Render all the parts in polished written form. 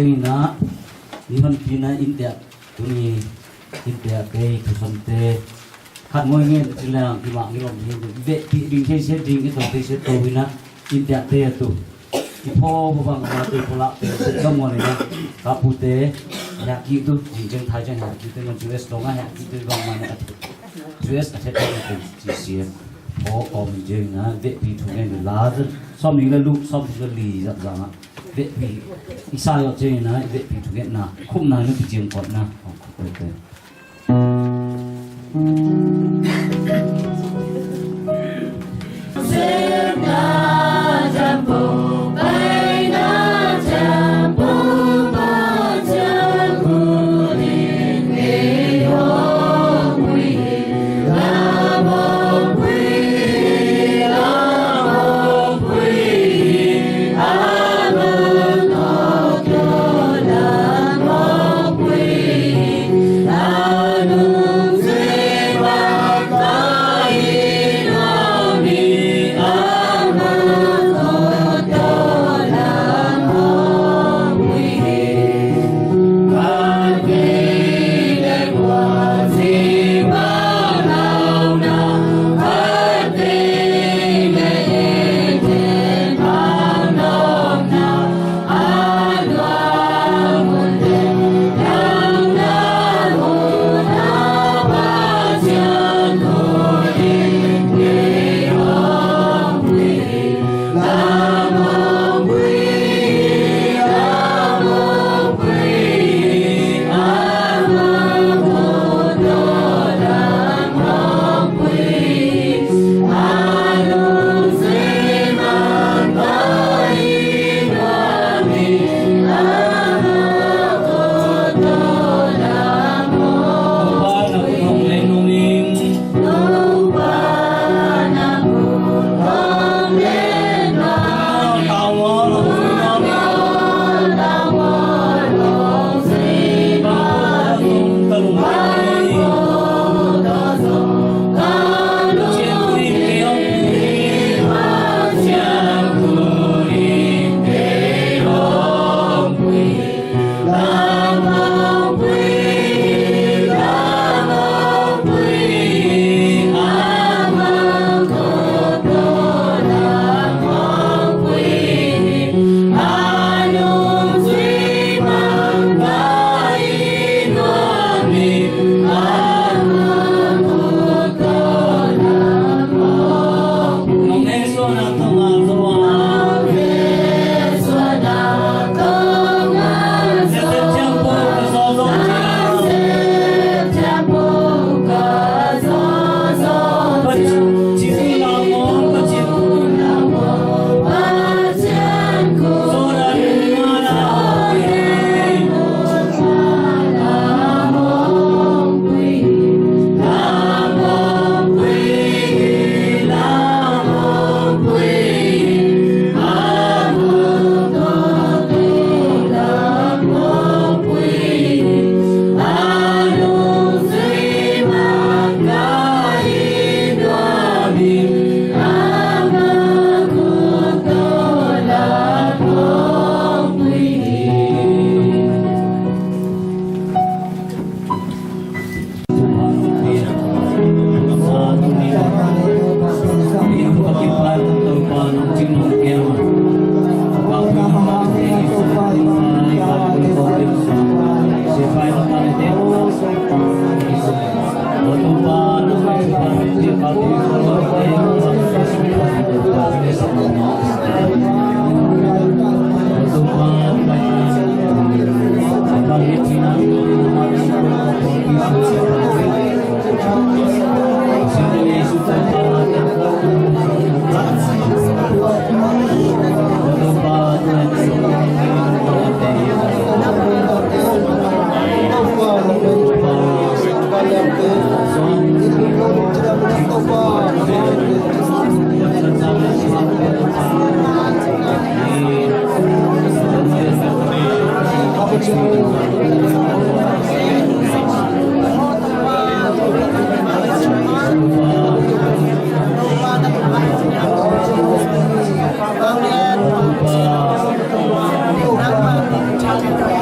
na niman pina India tuni India ke kusante kan mo ngen sila kima ngilom ve pi ding ke se ding ke to se to wina India te tu ipo bang ma te pola te dam mo ne ka pute ya ki tu jing thai jan ya ki te man US longa ya ki te long ma ne US athe te ji si o om jing na ve pi tu ngen la som ni le lu som ni le li za za na ve pi isa yo jing na ve pi tu ngen na khum na lu pi jing kot na okay Hãy subscribe cho kênh Ghiền Mì Gõ để không bỏ lỡ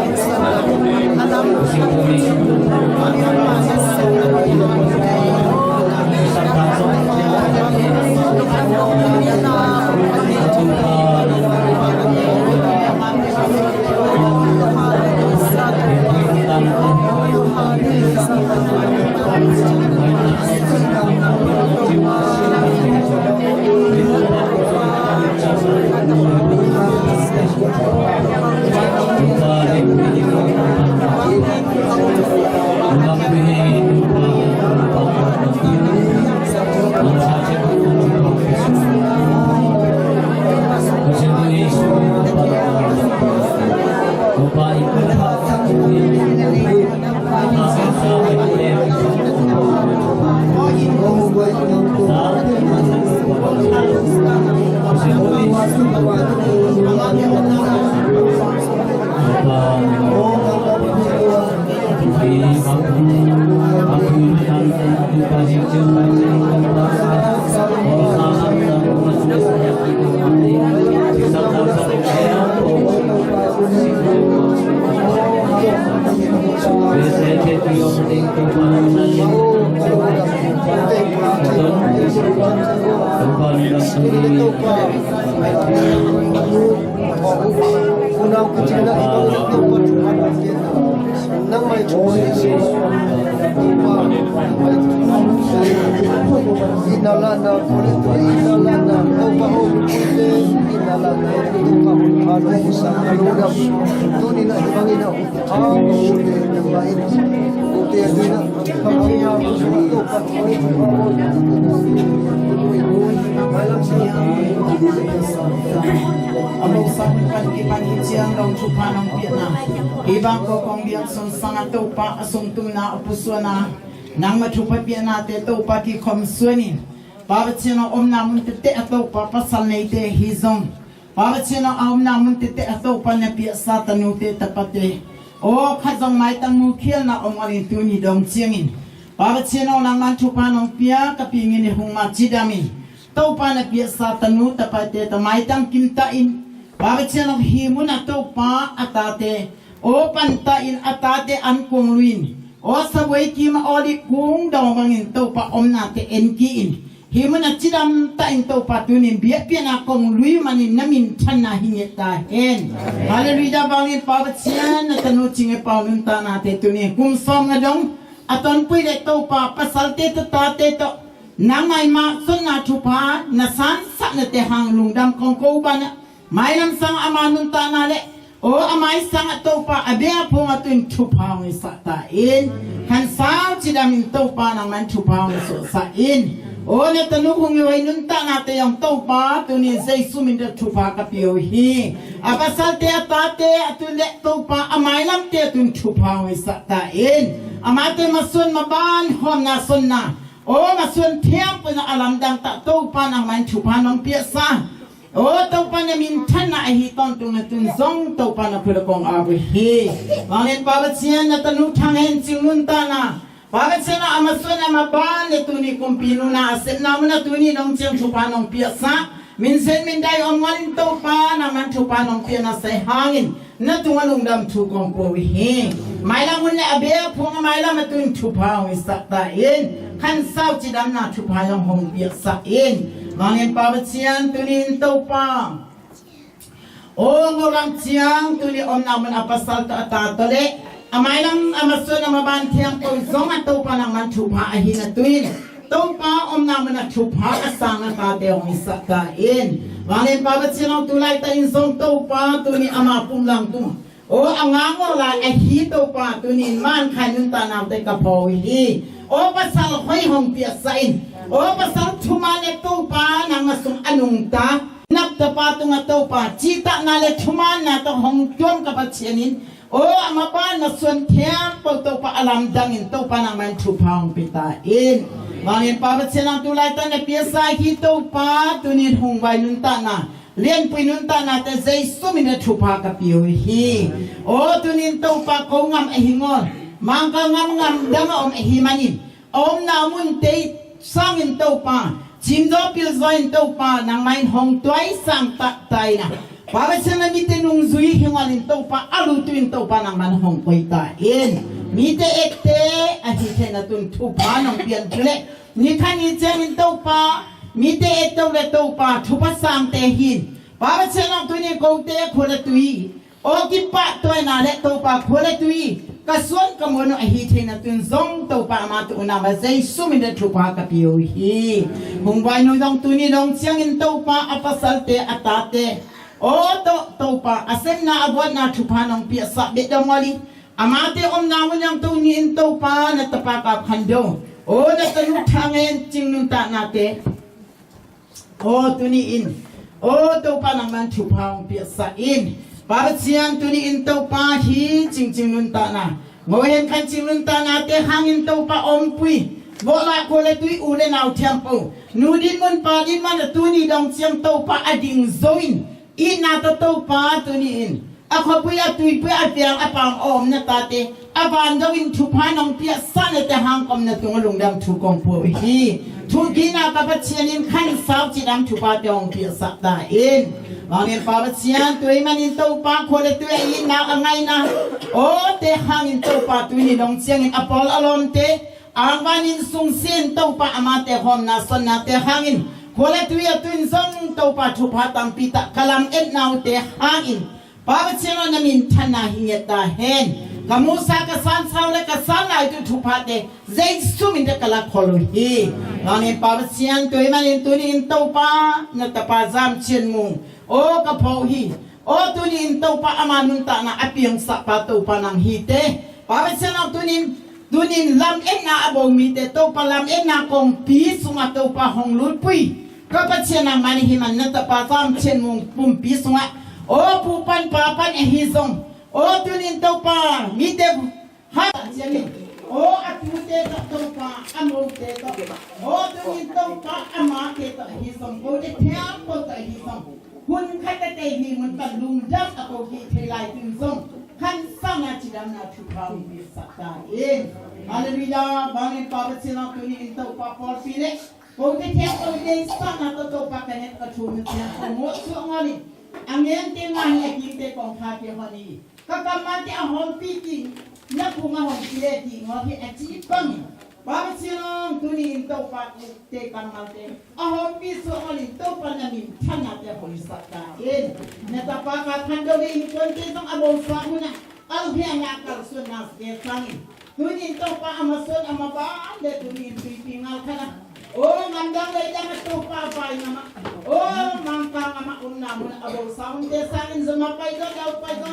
Ibang ko kong biang son sanga to pa asong tuna opuswana nang matupapia na te to pa ki kom suanin Pabatino om namun tete ato pa pasal na ite hizong Pabatino om namun tete ato pa na piasa tanute tapate O kazong may tang mukil na om alin tuni dong chiangin Pabatino nang mantupa nong pia kapingin ni hung machidamin To pa na piasa tanu tapate tamay tang kimtain Pabatino himu na to pa atate O pantain atate an kung luin O sabay kima oli kung daw mangin to pa om nate enkiin Himu na chidam tain to pa tunin biya na kung lui manin namin chan na hingita hen Hallelujah bangin pabatsiyan na tanu chinge paununta nate tunin kung som nga dong aton pwede to pa pasalte to tate to Nangay ma son na chupa na san sa na te hang lungdam kong kauban May lam sang amanunta nale O amay sang ato pa abia po nga tuwing chupaw ng satain Hansaw chidamin to pa naman chupaw ng sain O natanukong iway nunta natin yung to pa Tunin say suminda chupa kapiyohi Apasalte atate atulek to pa amay lam te tuwing chupaw ng satain Amate masun maban hom na sun na O masun tempo na alamdang ta to pa naman chupa ng piyasa O tau pa na mintan na ahiton tung na tunzong tau pa na pulakong abuhi. Mangin babat siya na tanutangin singunta na. Babat siya na amaso na maban na tuni kung pino na asit naman na tuni nung siyang chupanong piyasa. Minsan minday ongan tau pa naman chupanong piyasa sa hangin. Na tunganong dam tukong puwihi. May lang muna abia po nga may lang matun chupang isatain. Kansaw chidam na chupayong hong piyasain. Mangin pabatsiyan tunin tau pa. O ngurang siyang tuli om naman apasal ta atatole. Amay lang amaso na mabantiyang pulsong at tau pa naman chupa ahin na tuin. Tau pa om naman na chupa asang atate hong isatain. Mangin pabatsiyan ang tulay ta insong tau pa tuni amapum lang tu. O angango la ahito pa tunin man kanyun tanam te kapawihi. O pasal hoy hong piyasain. O pasal tumane to pa nang asung anung ta. Nagtapato nga to pa. Chita nga le tuman na to hong kyom kapatsyanin. O amapan na suntiyang pag to pa alamdangin to pa naman tupang pitain. Mangin papatsyan ang tulay ta na piyasa hito pa tunin hong baynunta na. Lian pinunta natin sa isumina tupa kapiyohi. O tunin to pa kong ngam ahingol. Mangka ngam dama om ahimanin. Om namun te sangin to pa. Jimdo pilzoin to pa nang main hong tuay sang taktay na. Para siya mite nung zui hingalin to pa alutuin to pa ng manhong koitain. Mite ekte ahite na tun tupa ng pian tule. Ni kani jamin to pa mite ekto le to pa tupa sang tehin. Para siya nang tuni kote kore tui. O kipa to na le to pa kore tui. Kasuan kamono ahite na tun zong to pa amatu una mazay sumide tupa kapiyo hi. Kung bay no dong tuni dong siyangin to pa apasalte atate. O to pa asem na abot na tupa ng piasa bedang wali. Amate namun yang tuni to pa na tapakap hando. O natanutangin ching nunta nate. O tuniin. O to pa naman tupa ng piasa in. Para siyan tuniin to pa hi ching nunta na. Ngoyen kan ching nunta nate hangin to pa ompui. Bola kole tui ule na tiampo. Nudin mun pa din man tuni dong siyang to pa ading zoin. Ina to pa tuniin. Ako puya tui puya tiang apang om na tate. Aban gawin tupa ng piya sana te hangkom na tungulong dam tukong po hi. Tugina papatsiyanin kan saw chidam tupa te ong piya saktain. Mangin papatsiyan tui manin to pa kole tui ina angay na. O te hangin to pa tuni dong siyangin apol alon te. Ang manin sungsin to pa amate hom na son na te hangin. Kole tuya tuin zong to pa tupa tang pita kalam et nao te hangin. Papatsiyan namin tanah hingit dahen. Kamusa kasan saule kasan na itu tupa te. Zay sumin te kalak holohi. Mangin papatsiyan tui manin tunin to pa natapazam chin mung. O kapohi. O tunin to pa amanunta na apiyang sakpa to pa ng hite. Papatsiyan tunin lam en na abong mite to pa lam en na kong pi sunga to pa hong lulpui. Kapag siya na manihiman na tapasam chen mong pumpi sunga. O pupan papan ehizong. O tunin to pa mite ha siya min. O atute to pa among te to. O tunin to pa amake to ehizong. O de tiampo to ehizong. Hun kata tehi mun padlumdam ako hithelay tinzong. Kan sana chidam na chupang bisata in. Hallelujah, bangin pabat sila tunin to pa por pile. Kung tiyak ko din sana to pa kanet katulad siya. Kung so ngali. Ang yan tingahi akite kong hati hani. Kakamati ang hong piki na punga hong pileti ngali achipang. Pabat sila tunin to pa te kamate. Ang hong piso ngali to pa namin tanate hong bisata in. Natapakat hando din konti tong abong sa una. Alhiya nga kalsun nas desangin. Tunin to pa amason amabaan de tunin pipingal ka na. Oh, mandang lay jangan to pa pa nama. Oh, mangkang ama unna mun abong sa un desangin zumapay do daw pa do.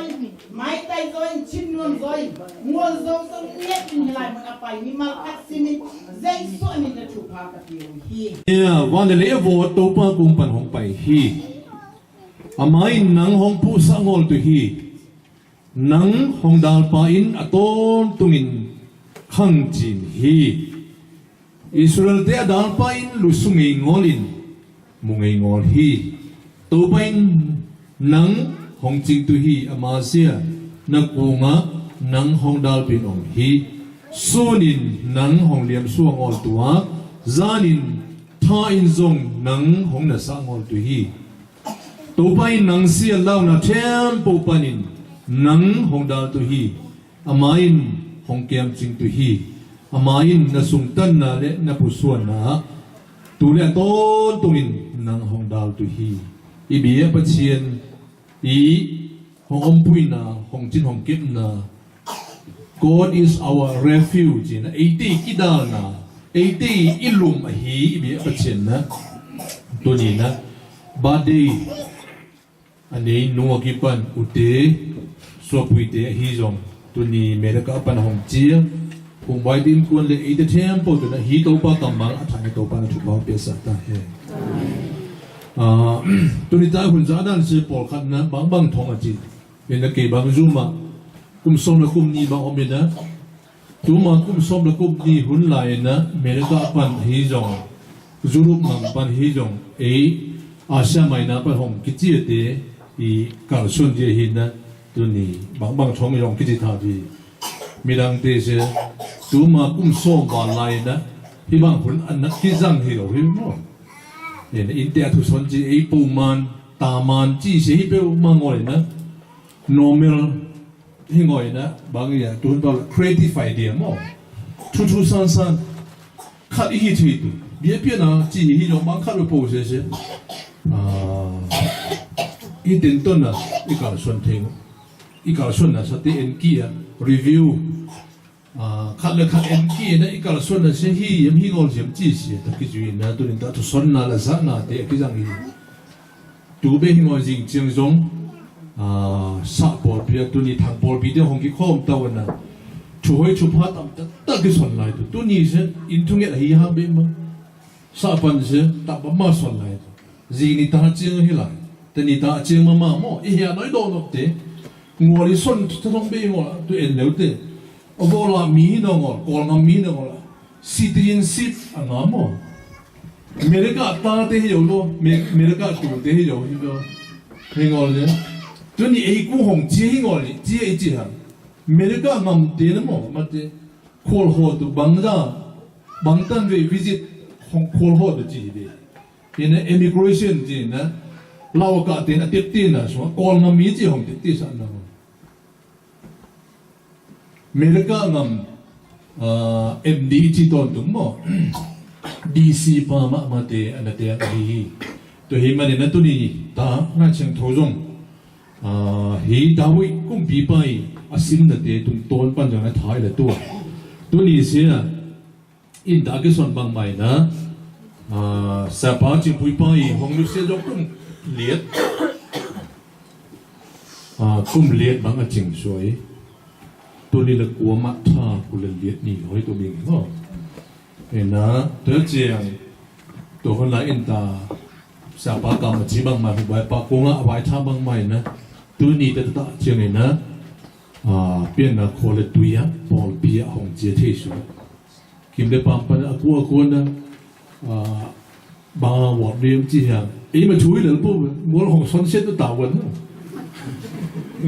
Mai tay do chinnon zoy. Mo zo so net nilay mun apay ni malkat simi. Zay so min na chupa ka hi. Yeah, wanele evo to pa kung panhong pai hi. Amay nang hong pusa ngol to hi. Nang hong dal pain aton tungin khang jin hi. Israel te dal pain lusungay ngolin mungay ngol hi. To pain nang hong jing to hi amasya nakunga nang hong dal pinong hi. Sunin nang hong liam suang ngol tuwa zanin ta in zong nang hong nasa ngol to hi. To pain nang siya law na tempo panin nang hong dal to hi amain hong kiam ching to hi amain na sungtan na le na pusuan na tuli aton tungin nang hong dal to hi ibiya patsien i hong ompui na hong jin hong kip na God is our refuge na 80 kidal na 80 ilum hi ibiya patsien na tuni na badai ani nuwa kipan ute suapuite hizong tuni mereka panahong chia kung baidin kuan le ite tempo tu na hito pa kamang at hangito pa na chupaw piasa ta he tuni tayo hun zadan si polkat na bang thong aji ina ke bang zuma kum som na kum ni bang omina tuma kum som na kum ni hun lai na mereka pan hizong zurup mang pan hizong asya mai na pa hong kichi te i kalsun je hin na tuni bang thong yong kichi tha di mirang te se tuma kum som ba lai na hi bang hun an ki jang hi lo hi mo in India tu son ji e pu man tà man chỉ sẽ hi bêu mà ngồi nè normal hi ngồi nè bằng gì tôi nói là creative idea mà chu chu san san khát hi thì tu biết biết nào chỉ hi giống bằng khát được bổ sẽ hi đến tuần là đi cả xuân thình đi cả xuân là sao thì en kia review khát là khát en kia đấy cả xuân là sẽ hi em hi ngồi xem chỉ sẽ tất cái chuyện là tôi định ta xuân là sáng là thế cái dạng gì tu bé hi ngồi dình chiang giống sa bol bia tu ni thang bol bia hong ki khom tao na chu hoi chu pha tam ta cái xuân lại tu ni sẽ in thung nghệ hi ha bé mà sa pan sẽ ta ba ma xuân lại gì ni ta chiang hi lạiแต่นี่ตาเจียงมาหม้ออีเหี้ยน้อยโดนเตะงัวลิส่วนจะต้องไปงัวตัวเอ็นเดียวเตะเอาโบราณมีน้องกอลงมีน้องซิตรินซิตอันนั้นหม้ออเมริกาตาเตะอยู่ด้วยอเมริกาตัวเตะอยู่ที่ด้วยเฮงอลเนี่ยตัวนี้ไอ้กูหงเจียงอลนี่เจียไอ้เจียอเมริกางำเตะนะหม้อมาเตะโคลโฮตัวบังตันไปวิจิตของโคลโฮตัวจีเดเป็นเอมิเกรชั่นจีนะเราก็เต็นติดตีนะสมมติก่อนมันมีจีของติดตีสันนะอเมริกางำMD จีตอนถึงมั้ง DC พามาเตะอันนั้นเตะอะไรตัวเฮมันเนี่ยนั่นตัวนี้ตาหน้าเชิงทงเฮดาวิกุ้งปีไปอาศิลนั่นเตะตรงต้นปั้นจากนั้นท้ายเลยตัวนี้เสียอินดาเกสันบางใหม่นะสาปาจิปุยไปห้องลูกเสียจบกุ้งเลียดกุ้มเลียดบางอันจริงสวยตัวนี้ละกลัวมัดท่ากุลเลียดนี่หอยตัวมิงก็เห็นนะตัวเจียงตัวคนละอินตาสาปากรรมจีบางใหม่หัวใบปากงะใบท่าบางใหม่นะตัวนี้แต่ตาเจียงเห็นนะเปลี่ยนนะโคเลตุยะบอลปียของเจียที่สุดกิมได้ปั๊มปันกลัวนะบางวัดเรียมจีฮะไอ้มันช่วยเหลือพวกมัวของสันเซ็ตตัวตาวันนะ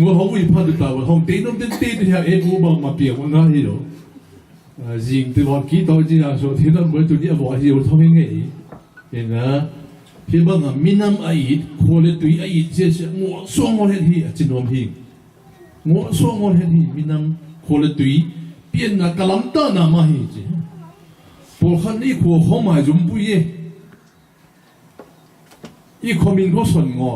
มัวของวิพากษ์ตัวตาวันของเต้นน้ำเต้นที่ฮะไอ้พวกบางมาเปียกมันง่ายที่หรอยิงตัววันกี้ตัวจีฮะส่วนที่นั่นเหมือนตัวนี้บอกที่เราทำยังไงเห็นนะพี่บางมินำไอ้โคเลตุยไอ้เจ้ามัวส่งวันเห็นที่จีนอมหิงมัวส่งวันเห็นที่มินำโคเลตุยเปลี่ยนนักกลัมตานามาหิจีพวกขันนี่ขัวเขาหมายจุ่มปุยอีคอมินเขาสอนงอ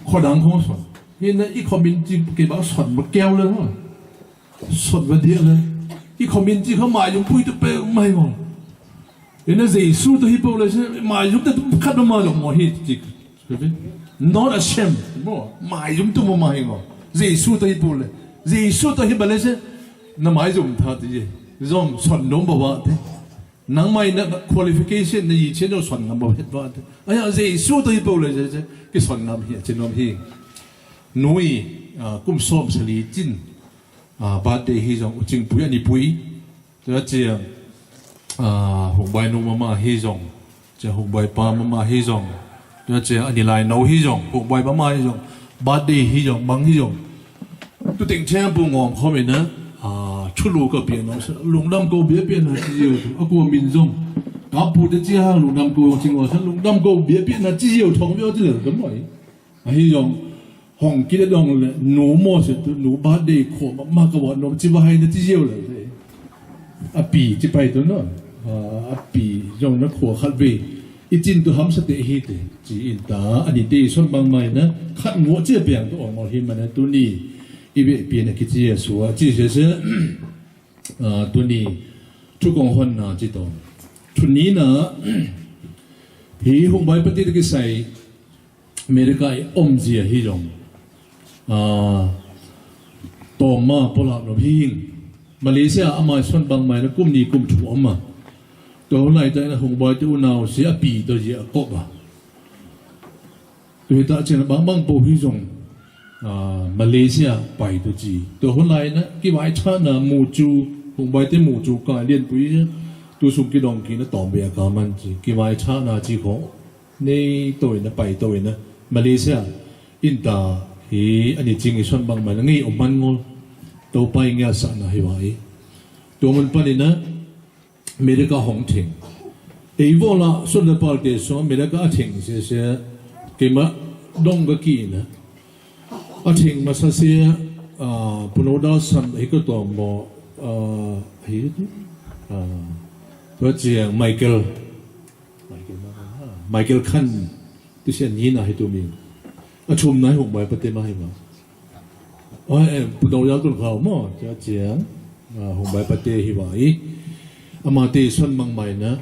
ขอดังเขาสอนเห็นนะอีคอมินจีเก็บเอาสอนมาแก้วเลยว่าสอนมาเดียวเลยอีคอมินจีเขาหมายจุ่มปุยตัวเป๋ไม่งอเห็นนะเจสู้ตัวฮิปโปเลยใช่หมายจุ่มแต่ขัดมาจากหมอฮิตจิกใช่ไหม not a shame บ่หมายจุ่มตัวมาไม่งอเจสู้ตัวฮิปโปเลยเจสู้ตัวฮิปโปเลยใช่น่ะหมายจุ่มท่าที่จอมสอนน้องบอกว่านังไม่นะ qualification ในยี่เช่นเราสอนงานบอกเหตุว่าไอ้ยังเจสู้ตัวญี่ปุ่นเลยใช่ก็สอนงานเหี้ยเช่นน้องพี่นุ้ยกุ้มส้มสลีจินบาดเดย์ฮิจงจริงปุยอันนี้ปุยจะเจียหงใบนุ่มมาฮิจงจะหงใบปามาฮิจงจะเจียอันนี้ลายนูฮิจงหงใบปามาฮิจงบาดเดย์ฮิจงบังฮิจงตัวเต็งแช่ปุงงอมเขาเป็นนะ出路个变了，是龙南高别变了，只有啊国民众，啊不得这样龙南高情况，是龙南高别变了，只有同标这个什么？啊，迄种红记得种嘞，奴模式都奴把的扩嘛个话，奴只不还的只有了，啊比只摆到喏，啊比用那扩黑位，一进都含实的迄的，只因打อันนี้ดีส่วนบางใหม่นะขัดหัวเจี๊ยบอย่างตัวออกมาที่มันนะตัวนี้อีเวเปลี่ยนกิจเยสัวจีเสตัวนี้ทุกคนคนน่ะจิตตทุนนี้นะฮีหงใบปฏิทินใส่อเมริกาอมเจียฮีจงต่อมาพลาดพิงมาเลเซียอามาส่วนบางใหม่นะกลุ่มนี้กลุ่มถั่วมาตัวไหนใจนะหงใบที่อุณาวเสียปีตัวเจียกบอ่ะตัวตาเจนบางปูฮีจงมาเลเซียไปตัวจีตัวคนไหนนะกี่วันชาตินะมูจูหงใบที่มูจูการเรียนปุยตัวสุกิดองกินนะต่อเบียกามันจีกี่วันชาตินะจีของในตัวนะไปตัวนะมาเลเซียอินตาฮีอันนี้จริงไอ้ส่วนบางมันงี้อมันงอตัวไปเงี้ยสันนะฮิวายตัวมันปนนะอเมริกาหงถิงไอ้วอลละส่วนละปาร์ตี้ส่วนอเมริกาถิงเสียกี่มะ ดงกะกีนะอาทิงมาซาเซียปุโนดาสันไอ้ก็ตัวหมอไอ้ตัวเจียงไมเคิลคันที่เช่นนี้นะให้ตัวมีชมนายหงใบปฏิมาให้มาปุโนดาตุนเขาหม้อจะเจียงหงใบปฏิหิวาอีอามาตีส่วนบางใหม่นะ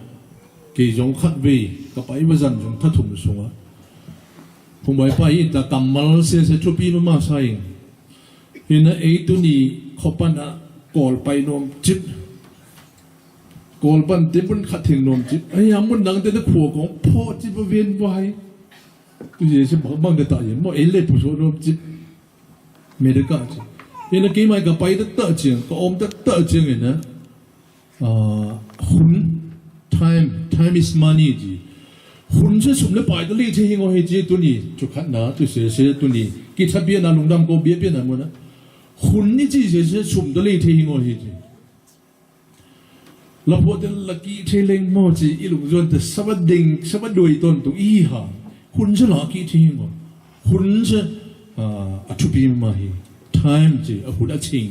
กี่จงขัดวีกับไอ้บ้านจงทัดถุมสงะหงใบไปอินตากำมัลเสียชุบีมาใส่เห็นไอ้ตัวนี้เขาปั้นกอลไปนวมจิตกอลปั้นเต็มมันขัดถึงนวมจิตไอ้ยังมันดังแต่ตะขัวของพ่อจิตเวียนไว้ตัวนี้ฉันบอกบางเดตาอย่างว่าเอเล่ผู้ชนนวมจิตไม่ได้กันเห็นกี่ไม่กับไปแต่เตะเจียงก็อมแต่เตะเจียงเห็นนะหุ่น time is money จีหุ่นจะสุ่มเลยไปแต่เลี้ยงที่หัวเหจีตัวนี้จุกขัดนะตัวเสียตัวนี้กิจเบียนลุงดำก็เบียนนะมันนะหุ่นนี่จีเสียสุ่มแต่เลี้ยงที่หัวเหจีแล้วพอแต่ลักกี้เทเลงโมจีอีลุงจวนแต่สวัสดิงสวัสดีต้นตัวอีหาหุ่นจะลักกี้ที่หัวหุ่นจะชุบีมาฮี time จีหุ่นชิง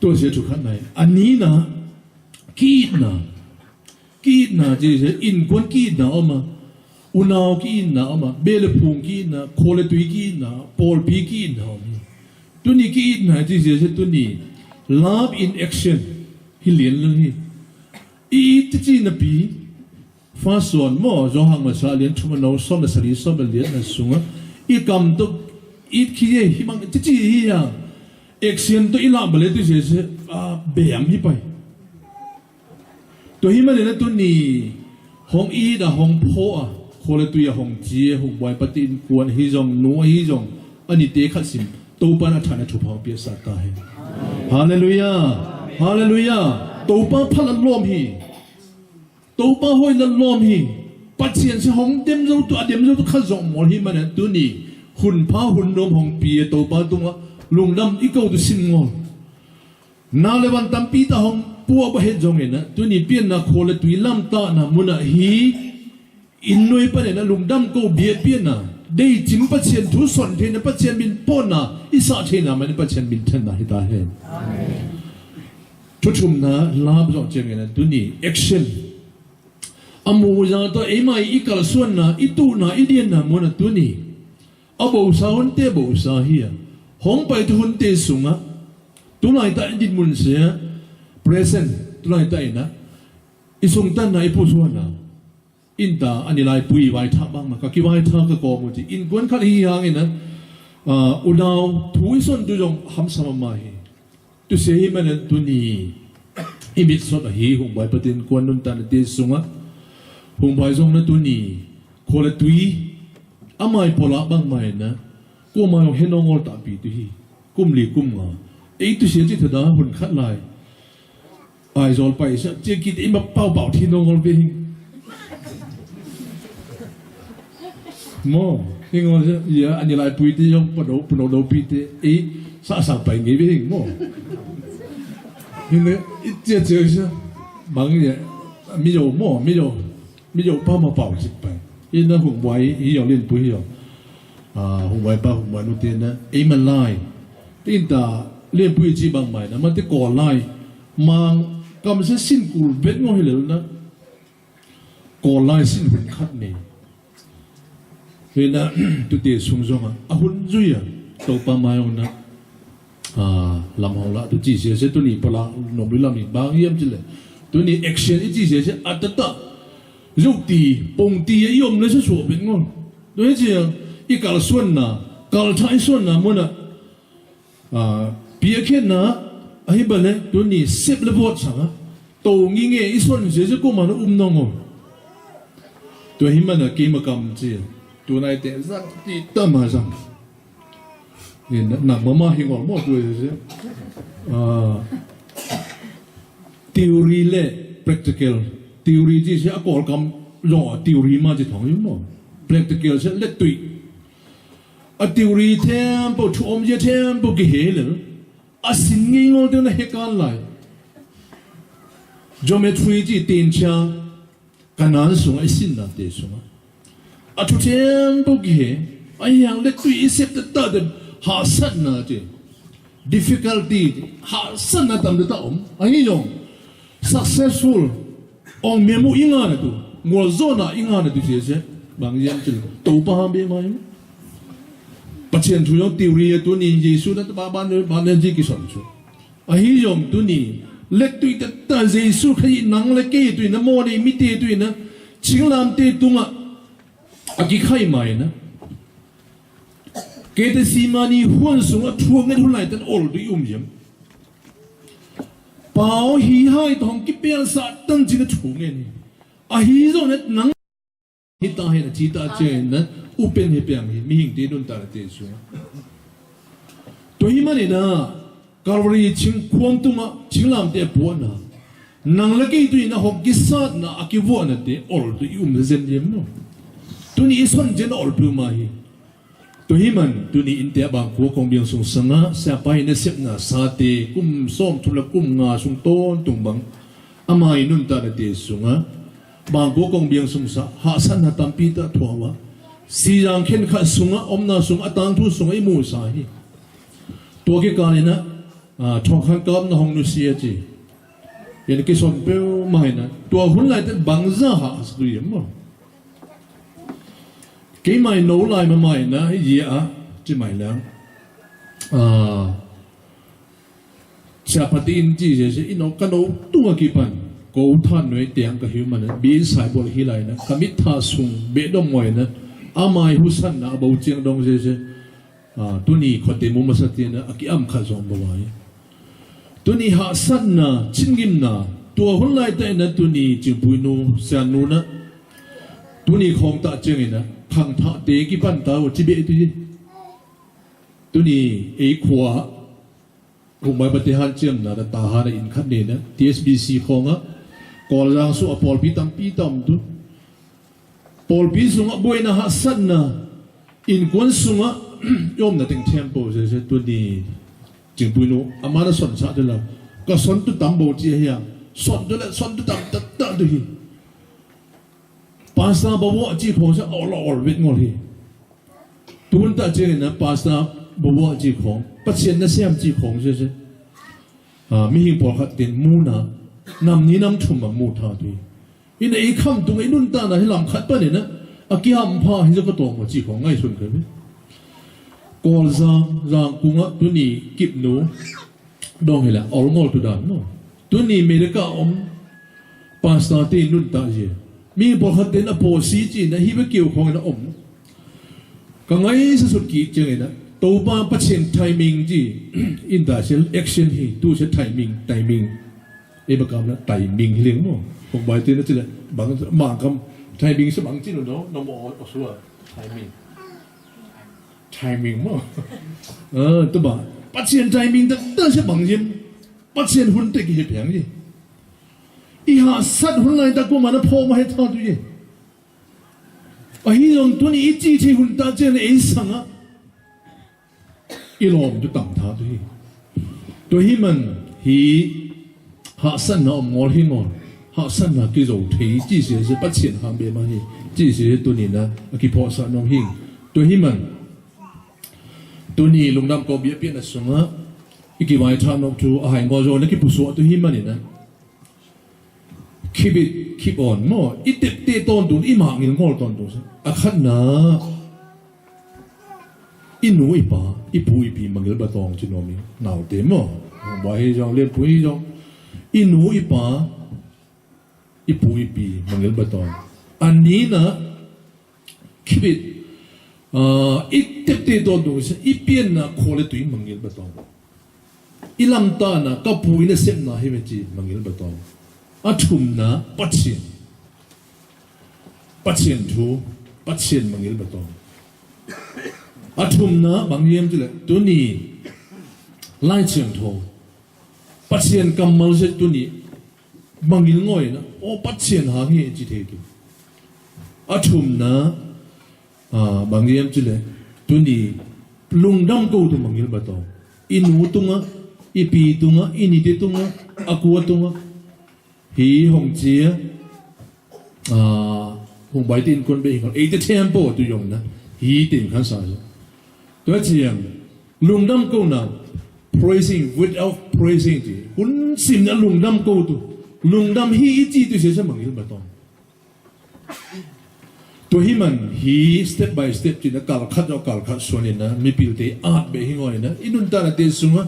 ตัวเสียจุกขัดไหนอันนี้นะกีดนะจีเสียอินกวนกีดนะออกมาอุณาวกีดนะออกมาเบลพุงกีดนะโคเลตุยกีดนะปอลปีกีดนะตัวนี้กีดนะจีเสียตัวนี้ love in action ฮิเลียนเลยอีที่จีนปีฟ้าส่วนหม้อจงหังมาซาเลียนชุมันเอาซ้อมมาสลีซ้อมมาเลียนนะสุงะอีกำตัวอีขี้เหี้ยมังที่จีเหี้ยแอคชั่นตัวอีหลับเลยตัวเสียเบี่ยมฮิไปตัวฮิมันเนี่ยตัวนี้ห้องอีดะห้องพ่อคนละตัวห้องเจียห้องไวปฏินกวนฮิจงนัวฮิจงอันนี้เตะขัดสิมตัวปานฐานชุบหางเปียสัตตาเฮฮาเลลูยาฮาเลลูยาตัวปานพันล้อมฮีตัวปานห้อยล้อมฮีปัจเจียนสิห้องเต็มเราตัวเต็มเราตัวขัดจงมอฮิมันเนี่ยตัวนี้หุ่นผ้าหุ่นนมห้องเปียตัวปานตัวลุงดำอีกเอาตัวสิงงอนาเลวันตั้มปีตาห้องปัวประเหตุจงเห็นนะตัวนี้เปลี่ยนนะโคเลตุยลำตานะมุนะฮีอินนวยประเด็นนะลุงดำก็เบียดเปลี่ยนนะได้จิมปัจเจียนทุสนเทนะปัจเจียนบินป้อนนะอิสระเทนะมันปัจเจียนบินเทนะฮิตาเห็นทุกชุมนะลาบจงเจงเห็นนะตัวนี้แอคชั่นอามูยาตัวเอ็มไออีกาลส่วนนะอีตูนะอีเดียนนะมุนะตัวนี้อาบูสาหุนเตบูสาฮีห้องไปทุนเตสุงะตัวไหนแต่ดินมุนเสียpresent ตัวไหนแต่นะอิสุงตันไหนผู้ชวนนะอินตาอันนี้ลายปุยไว้ท่าบ้างมาก็คิดว่าให้ท่าก็กอมุจิอินกวนขัดฮียังอินะอุณาวทุยส่วนตัวจงหำสมมาฮีตัวเสียมันตัวนี้อิมิตสดฮีหงใบปฏินกวนนุนตันเตสุงะหงใบทรงนั้นตัวนี้โคเลตุยอาไม่พอละบ้างไหมนะกูมาเห็นน้องอลตาปีตุฮีกุมลีกุมงาไอ้ตัวเสียจิตถดาหุ่นขัดลายไอ้จอลไปซะเจ้ากิดไอ้มาเป่าเป่าที่น้องอลไปหิงมอหิงว่าซะอย่าอันนี้ลายปุยที่ยงปนโดปีที่ไอ้สะสางไปงี้ไปหิงมอหิงเลยเจ้าเจ้าซะบางอย่างไม่有มอไม่有เป่ามาเป่าจิตไปอินนั้นหุ่นไว้อีหยองเล่นปุยหยองหุ่นไว้ป้าหุ่นไว้นู่นเตียนนะไอ้มันไล่ตีนตาเล่นปุยจีบางใหม่นะมันจะก่อไล่มังก็มันจะสิ้นกูเบ็ดงอให้เลยนะก่อไล่สิ้นหุ่นคัดนี่เห็นนะตัวเตี๋ยสูงส่งอ่ะหุ่นจุยอ่ะตัวปลาไม้หุ่นนะลำหองละตัวจีเสียเสียตัวนี้ปลาหนุ่มหรือลำนี้บางเยี่ยมจิเลยตัวนี้แอคชั่นจีเสียเสียอัตตะลูกตีปงตียมเลยจะสวบเป็นงอนตัวนี้เจียอีกาลส่วนน่ะกาลท้ายส่วนน่ะมันน่ะเปียแค่น่ะไอ้บ้านเนี่ยตัวนี้เสพระบดสั่งโตงี้เงี้ยอีส่วนเสียจะกูมันน้องตัวหิมันน่ะกินมากำจีตัวไหนแต่สักที่ตั้มมาสั่งเนี่ยหนักมากหิงออกหมดเลยเสียtheory และ practical theory ที่เสียก่อนคำรอ theory มาจะถ่องอยู่มั้ง practical เสียเล็ดตุยtheory เทมปุถุอมเยเทมปุกิเหลสิ่งงี้งอเดียวนะเหตุการณ์ไร geometry ที่ตีนชากันนั้นสูงไอ้สิ่งนั้นเดียวสูงทุกเทมปุกิเห ai yang le tu isep ta den ha san na je difficulty ha san na tam ta ai yong successful ong memu inga na tu ngol zona inga na tu se bang yan tu to pa ham be mai pa chen thu yong theory tu ni Jesu na ba ban ji ki son chu ai yong tu ni le tu ta Jesu khai nang le ke tu na mo ni mi te tu na ching lam te tu nga aki khai mai na ke te simani huan sung a thuang ngai thu lai tan ol tu yam bao hi hai thong ki pel sa tan chi na chung ngai ni a hi zo na nang hi ta he na chi ta che na u pen he pyang hi mi hing te nun ta te su to hi mani na Calvary ching khuang tu ma ching lam te po na nang la ke tu na hok ki sa na aki vo na te ol tu zen yem no tu ni son jen ol tu ma hi to hi man tu ni in te bang ko kong biang sung sanga sa pai na sep na sa te kum som tu la kum nga sung ton tung bang amai nun ta na te sunga bang ko kong biang sung sa ha san na tam pi ta thwa si yang khen kha sunga om na sung atang thu sunga i mu sa hi to ke ka ni na thong khan kam na hong nu si chi yen ke som pe mai na to hun lai te bang za ha skri mo cái mày nấu lại mà mày na gì à chứ mày là chapatin chỉ là nó cái nấu tua kịp bản cố than nói tiếng cái hiểu mà nó biến sai bộ hi lại na kamit tha sung bế đông ngoài na amai husan na bầu chiang đông gì tu ni khote mu masat na aki am kha zong bawai tu ni ha san na chingim na tua hun lai ta na tu ni chingpui nu san nu na tu ni khom ta cheng na thằng thọ tế cái bản tao chỉ biết tôi đi ấy khóa cùng mấy bậc thang chiêm là ta hà là in khát nền á TSBC không á còn là số Paul pi tam tu Paul pi sung á bôi na hát sân na in quân sung á yom na tiếng tempo sẽ tôi đi chừng bôi nô ama na son sa là có son tu tam bộ chi hay son tu tam tất tu hi pasta bawa chi khong sa all wit ngol hi tun ta che na pasta bawa chi khong patien na siam chi khong se mi hi por khat tin mu na nam ni nam thum ma mu tha tu in ei kham tu ei nun ta na hi lam khat pa ne na aki ham pha hi zo ka to mo chi khong ngai sun ke be kol za kunga tu ni kip nu dong hi la all ngol tu dan no tu ni america pasta ti nun ta je mi bỏ khát đến apple xí chỉ là hi với kiểu không là ổn, cái ngay sẽ xuất kỹ chơi này, tàu ba bắt sen timing gì, in ta sẽ action hi, tu sẽ timing, em bảo là timing hi liền không, không bài tên nó chỉ là bằng mạng cầm timing sẽ bằng chỉ là nó bỏ ở số timing mà, tôi bảo bắt sen timing ta sẽ bằng gì, bắt sen hun tệ cái gì gì i ha sát hun lai ta ko mana pho ma he tha tu ye a hi yong tu ni chi chi hun ta chen e sang a i lom tu tam tha tu hi to hi man hi ha san na ngol hi ngol ha san na ki zo thei chi se pa chen ham be ma hi chi se tu ni na ki pho sa nom hi to hi man tu ni lung nam ko bia pi na sunga i ki wai tha nom tu a hai ngo zo na ki pu so tu hi man ni na keep on mo itip te ton tu i ma ngil ngol ton tu a khan na inu i pa i pu i pi mangil ba tong chi no mi naw te mo ba he jong le pu i jong inu i pa i pu i pi mangil ba tong an ni na keep it itip te ton tu i pian na khole tu i mangil ba tong i lam ta na ka pu i na sem na he me chi mangil ba tong athum na patien thu patien mangil bato athum na bangyem chile tu ni lai chen tho patien kamal se tu ni mangil ngoi na o patien ha nge chi the ki athum na bangyem chile tu ni lungdam ko tu mangil bato inu tunga ipi tunga inite tunga akwa tunga hi hong chia hong bai tin kon be hong ei te tempo tu yong na ฮีติ่งขันสายตัวเจียงลุงดำกูน่ะ praising without praising จีหุ่นสิมนะลุงดำกูตุลุงดำฮีจีตุเสียสมังยิ่งมาตองตัวฮีมันฮี step by step จีนะการคัดเอาการคัดส่วนนี้นะมีพิลเตอาดเบหิงอยนะอินุนตานะเตสุงะ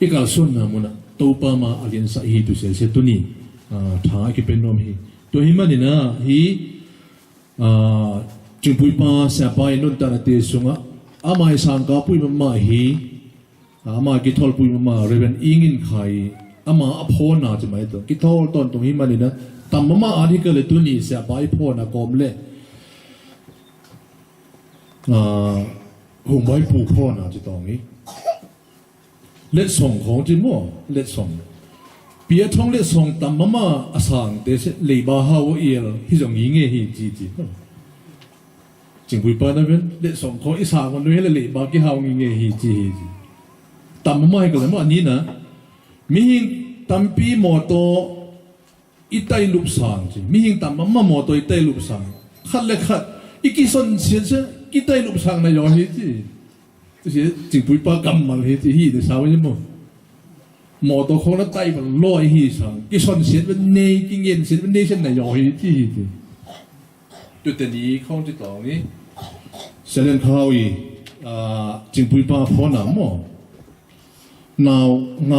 อีกการส่วนนะมุนะตัวปามาอาเลียนสัยฮีตุเสียเสตุนี้ท้าคิเป็นนมฮีตัวฮีมันนี่นะฮีจึงปุยปาเสียไปนุนตานะเตสุงะอามาสังกาปุยมาฮีอามากิทอลปุยมาเรเวนอิงินไข่อามาอภอนาจะไม่ตัวกิทอลตอนตรงฮีมันนี่นะตัมมาอันนี้ก็เลยตัวนี้เสียไปพ่อนะกอมเล่หงใบปูพ่อนะจะตรงนี้เล็ดส่งของจิมั่วเล็ดส่งเปียท้องเล็ดส่งตัมมาอาสังเดชลีบาฮาวเอลที่ตรงนี้เงี้ยฮีจีจึงคุยไปนะเว้นเล็ดส่งของอิสานคนนี้เลยลีบากี่ฮาวเงี้ยฮีจีตัมมาให้กันเลยว่าอันนี้นะมีหิงตัมปีโมโตอีไตลุบสังจีมีหิงตามมาโมตัวอีไตลุบสังขัดเล็กขัดอีกิสันเสียเสียอีไตลุบสังนายอฮีจีเสียจึงปุยปากำมันฮีจีฮีเดสาวยังโมตัวของนั้นไตมันลอยฮีสังกิสันเสียเป็นเนยกิเงินเสียเป็นเนยเช่นนายอฮีจีตัวแต่นี้ข้องที่ต่อนี้เสด็จเข้าอีจึงปุยปาพอหนามนาวไง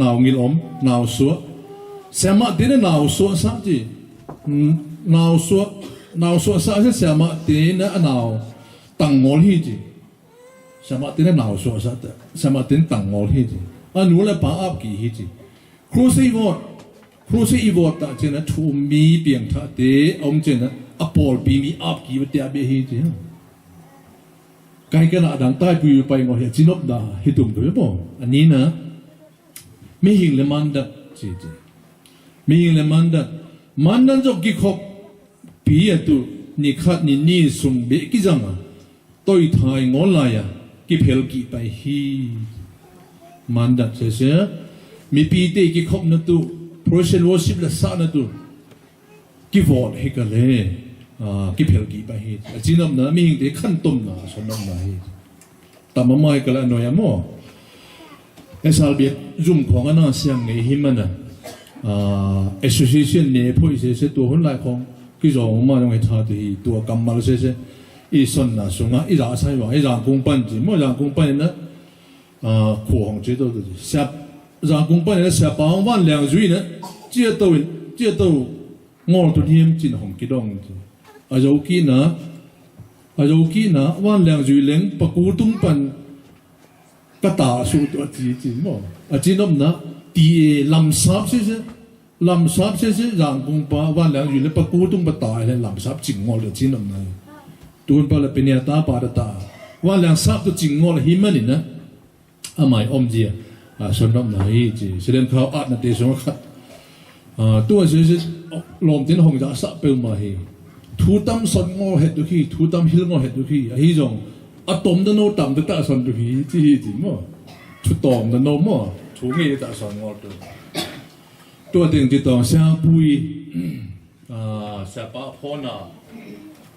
นาวงิลอมนาวสัวเสียมาตีนนาวสัวสักจีนาวสัวสักเสียมาตีนนาวตังงอลฮีจีเสียมาตีนนาวสัวสักเสียมาตีนตังงอลฮีจีอันนู้นเลยป้าอับกี่ฮีจีครูซีอีวอดตาเจนะทูมีเปียงท่าเตออมเจนะอปอลบีมีอับกี่วัตยาเบฮีจีใครกันอ่ะดังใต้ปุยไปงอเหียจินบดาฮิตุมตัวบ่อันนี้นะไม่หิงเลยมันดัดจีมีอะไรมันดันจบกี่ขบปีตุนี่ขัดนี่สุ่มเบกิจังอ่ะตัวไทยงอลายอ่ะกี่เพลกี่ไปฮีมันดันเสียมีปีเตกี่ขบนั่นตัว procession worship ละสักนั่นตัวกี่วอดให้กันเลยกี่เพลกี่ไปฮีจีนอมนะมีหิงเด็กขั้นต้นนะสนอมนะฮีแต่มาไม่กันละหน่อยมั้งไอ้สารเบียดจุ่มของอันนั้นเสียงไอ้หิมันนะassociation เนี่ยพวกเสียตัวคนหลายของกี่จงมาตรงไอ้ท่าที่ตัวกำมาเสียอีส่วนน่ะส่งอ่ะอีราใช่ไหมอีรา公办จีมั่วรา公办呢ขวางจีตัวตัวเสียรา公办呢เสียบางวัน两日呢接到งอตัวนี้จีนของกี่ดองจีอาจกี่นะวัน两日เลี้ยงปะกูตุ้งปันกระตาสูตัวจีมั่วจีนอมนะตีลำซับเสียลำซับเสียร่างกุมปาวันแล้วอยู่ในปะกูตุ้งปะตายเลยลำซับจิงงอเลยจีนอมนะตัวปะเลยเป็นยาตาปาดตาวันแล้วซับตัวจิงงอเลยหิมันนี่นะอาไม่อมเจียส่วนน้ำไหนจีแสดงเขาอัดนั่นเตสงขัดตัวเสียลมที่หงจะสับเปลมาเฮทูตั้มสนงอเห็ดดูขี้ทูตั้มฮิลงอเห็ดดูขี้ฮิจงอะตอมดโนตั้มตะสนดูขี้จีมั่วชุดตอมดโนมั่วถูกงี้ตะสนงอตัวเต็งจิตต่อเสียปุยเสียป้าพ่อน่ะ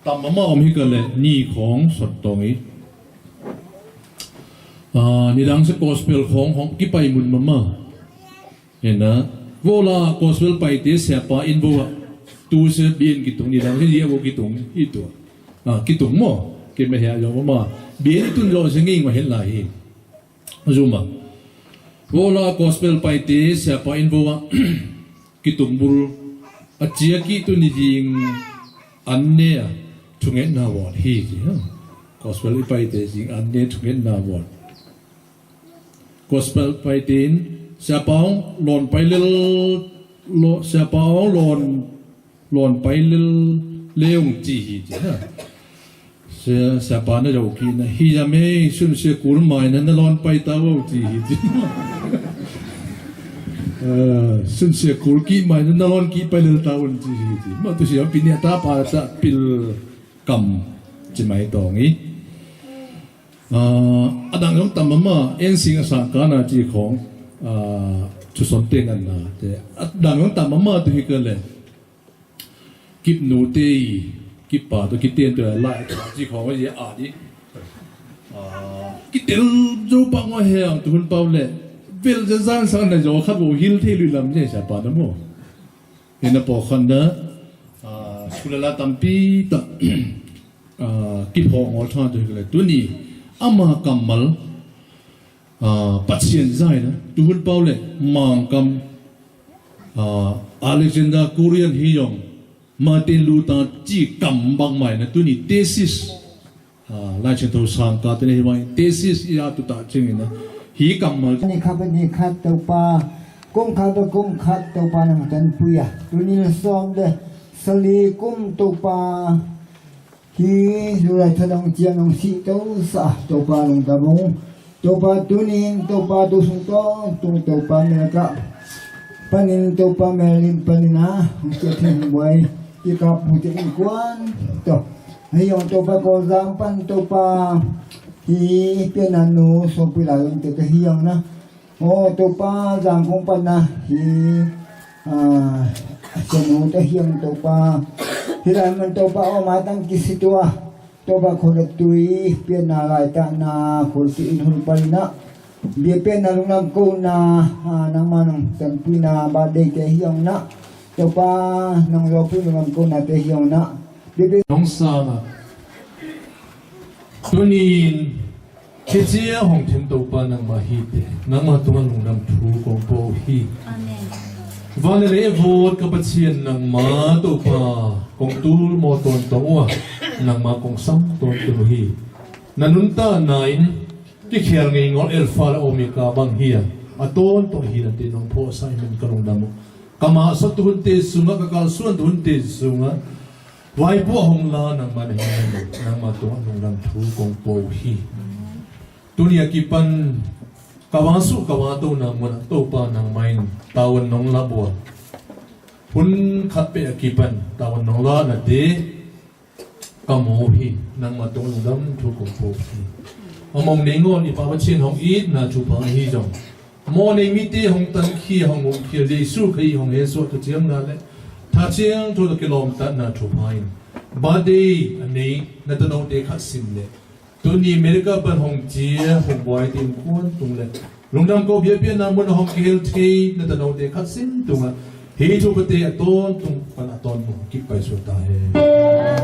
ตามมาอมให้กันเลยนี่ของสดตรงนี้นี่ดังสกอสเปลของกี่ไปมุนมาเห็นนะเวลากอสเปลไปเตะเสียป้าอินบัวตัวเสียบีนกี่ตรงนี่ดังที่เรียกว่ากี่ตรงอีตัวกี่ตรงมั่วกี่ไม่เห็นอย่างว่าบีนตุนเราเสียงว่าเห็นหลายรู้มั้ยวลากอสเปลไปเตะเสียป้าอินบัวกิตุมบุลอาเจียกิตุนิจิงอันเนียทุงเงินนาวอดฮีจีกอสเปลไปเตะจิงอันเนียทุงเงินนาวอดกอสเปลไปเตะเสียป้องหล่นไปเรื่อยเสียป้องหล่นไปเรื่อยเลี้ยงจีฮีจีเสียป้องนั่นเราคิดนะฮีจะไม่สุ่มเสียกุลไม่นั่นหล่นไปตาวจีฮีจีซึ่งเสียกุลกี้ไม่นั่นร้อนกี้ไปเลือดตาวันจีมาตัวเสียปีนี้ตาปาจะปิลกำจะไม่ตรงนี้ดังนั้นตามมาเอ็นสิงห์สังกัดจีของชุดสนเต็งกันนะแต่ดังนั้นตามมาตัวที่เกิดเลยกิบหนูเตย cái bà tôi cái tiền tôi lại chỉ có cái gì đi cái tiền dù bằng ngoài hàng tôi không bao lệ vì là gian sang này rồi khác bộ hill thì lười làm gì sẽ bà đúng không nên là bỏ khăn đó sula la tampi ta cái họ ngồi thang tôi cái tôi ni ama kamal patient zai na tôi không bao lệ mang cầm Alexander Korean hi yong Martin Luther chỉ cầm bằng mày na tu ni thesis lại trên đầu sang cả tên này thesis ya tu ta chừng na hi cầm màนี่ข้าพเจ้าขัดตัวปลากุ้งขัดตัวกุ้งขัดตัวปลาหนังจันปุยตัวนี้ซ้อมเด้สลีกุ้งตัวปลาที่ดูแลทะเลเจียนองสีตัวสะตัวปลาลงตะบงตัวปลาตัวนี้ตัวปลาตัวสุงตัวปลาเนี่ยก็ปนินตัวปลาเมลินปนินะผมจะทิ้งไว้ที่กับผมจะทิ้งกวนตัวให้ยองตัวปลาโกซามปันตัวปลาที่เป็นอนุสมปิลาลงตัวเฮียงนะโอ้ตัวปลาจางคงปันนะที่สนุตัวเฮียงตัวปลาที่ไรมันตัวปลาออกมาตั้งกี่สิบตัวปลาคนละตุยเป็นอะไรตานาคนที่อินทุนปรินะเบียเป็นอารมณ์กูนานามันสันปุนาบาดเดกเฮียงนะตัวปลาน้องรอพูดอารมณ์กูนาเฮียงนะเบียเป็น น้องสาวตัวนี้แค่เจ้าของเทมตัวปานังมาฮีเตนังมาตัวลงน้ำทูกองโปฮีวันนี้โหวตกับเชียนนังมาตัวปากองตูมอตอนตัวนังมากองซ้ำตัวตัวฮีนันนุนตาไนน์ที่เขียนงงเอลฟาและโอเมก้าบางฮีอัตอนตัวฮีนั่นที่น้องพ่อใส่มันกระลงดำกามาสัตตุนเตสุงะกับการส่วนตุนเตสุงะไว้พวกหงลานังมาในนังมาตัวลงดำทูกองโปฮีตัวนี้กิปันกวางสุกวางตัวนังมันตัวปานังไม่ตาวันน้องลาบัวพุ่นขัดเปะกิปันตาวันน้องลาหน้าเดกโมฮีนังมาตัวลงดำทูกองโปฮีมองในงอนอีปาวเชียนของอีดน่าจูพังฮีจงมองในมิติของตันขี้ของงขี้เยซูคริสต์ของเยซูตัวเจียงนั่นแหละถ้าเจียงตัวกิโลเมตรน่าจูพังบาดีอันนี้นั่นตัวน้องเด็กขัดสินเลยตัวนี้อเมริกาเป็นของเจียของบอยทีมควรตรงเลยลงดำก็เบียดเบียนน้ำมันของเฮลทีนั่นตัวน้องเด็กขัดสินตรงอ่ะเฮทูปเตะต้นตรงปันต้นกิบไปสุดท้าย